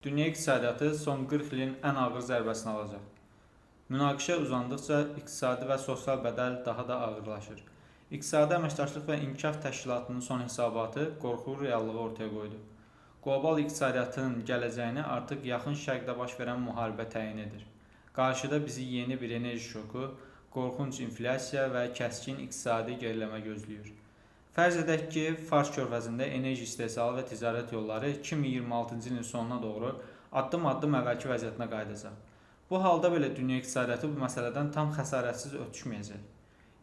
Dünya iqtisadiyyatı son 40 ilin ən ağır zərbəsini alacaq. Münaqişə uzandıqca iqtisadi və sosial bədəl daha da ağırlaşır. İqtisadi Əməkdaşlıq və İnkişaf Təşkilatının son hesabatı qorxulu reallığı ortaya qoydu. Qlobal iqtisadiyyatın gələcəyini artıq yaxın şərqdə baş verən müharibə təyin edir. Qarşıda bizi yeni bir enerji şoku, qorxunc inflyasiya və kəskin iqtisadi geriləmə gözləyir. Fərz edək ki, Fars körfəzində enerji istehsalı və ticarət yolları 2026-cı ilin sonuna doğru addım-addım əvvəlki vəziyyətinə qayıdacaq. Bu halda belə dünya iqtisadiyyatı bu məsələdən tam xəsarətsiz ötüşməyəcək.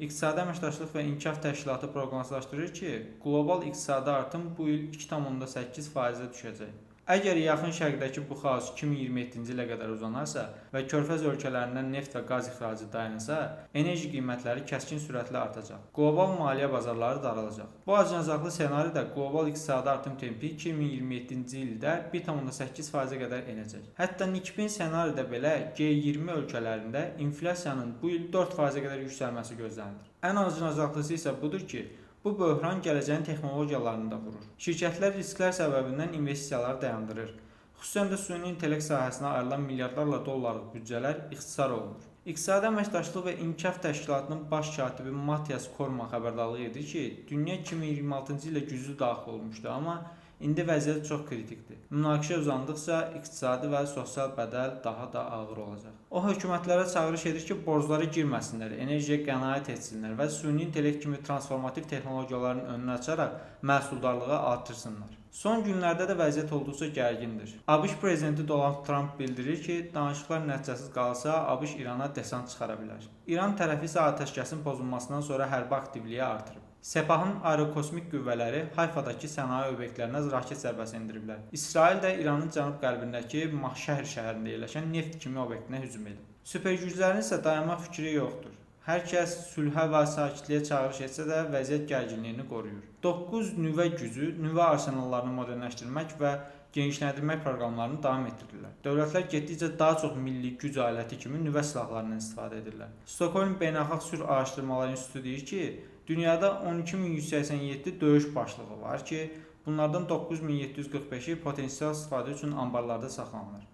İqtisadi Əməkdaşlıq və İnkişaf Təşkilatı proqnozlaşdırır ki, qlobal iqtisadi artım bu il 2,8%-ə düşəcək. Əgər yaxın şərqdəki bu xaos 2027-ci ilə qədər uzanarsa və körfəz ölkələrindən neft və qaz ixracı dayansa, enerji qiymətləri kəskin sürətlə artacaq. Qlobal maliyyə bazarları daralacaq. Bu acınacaqlı ssenaridə qlobal iqtisadi artım tempi 2027-ci ildə 1,8%-ə qədər enəcək. Hətta nikbin ssenaridə belə G20 ölkələrində inflyasiyanın bu il 4%-ə qədər yüksəlməsi gözlənilir. Ən acınacaqlısı isə budur ki, bu böhran gələcəyin texnologiyalarını da vurur. Şirkətlər risklər səbəbindən investisiyaları dayandırır. Xüsusən də süni intellekt sahəsinə ayrılan milyardlarla dollarlıq büdcələr ixtisar olunur. İqtisadi Əməkdaşlıq və İnkişaf Təşkilatının baş katibi Matthias Korman xəbərdarlıq edir ki, dünya 2026-cı ilə güclü daxil olmuşdu, amma indi vəziyyət çox kritikdir. Münaqişə uzandıqca iqtisadi və sosial bədəl daha da ağır olacaq. O hökumətlərə çağırış edir ki, borclara girməsinlər, enerjiyə qənaət etsinlər və süni intellekt kimi transformativ texnologiyaların önünü açaraq məhsuldarlığı artırsınlar. Son günlərdə də vəziyyət olduqca gərgindir. ABŞ prezidenti Donald Trump bildirir ki, danışıqlar nəticəsiz qalsa, ABŞ İrana desant çıxara bilər. İran tərəfi isə atəşkəsin pozulmasından sonra hərbi aktivliyi artırıb. Sepahın aerokosmik qüvvələri Hayfadakı sənaye obyektlərinə raket zərbəsi endiriblər. İsrail də İranın cənub-qərbindəki Mahşəhər şəhərində yerləşən neft kimi obyektinə hücum edib. Süpergüclərin isə dayanmaq fikri yoxdur. Hər kəs sülhə və sakitliyə çağırış etsə də vəziyyət gərginliyini qoruyur. 9 nüvə gücü, nüvə arsenallarını modernləşdirmək və genişləndirmək proqramlarını davam etdirirlər. Dövlətlər getdikcə daha çox milli güc aləti kimi nüvə silahlarından istifadə edirlər. Stokholm Beynəlxalq Sülh Araşdırmaları İnstitutu deyir ki, dünyada 12187 döyüş başlığı var ki, bunlardan 9745-i potensial istifadə üçün ambarlarda saxlanılır.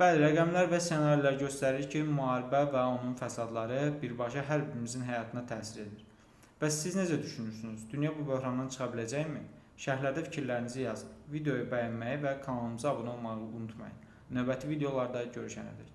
Bəli, rəqəmlər və ssenarilər göstərir ki, müharibə və onun fəsadları birbaşa hər birimizin həyatına təsir edir. Bəs siz necə düşünürsünüz? Dünya bu böhrandan çıxa biləcəkmi? Şərhlərdə fikirlərinizi yazın. Videoyu bəyənməyi və kanalımıza abunə olmağı unutmayın. Növbəti videolarda görüşənədək.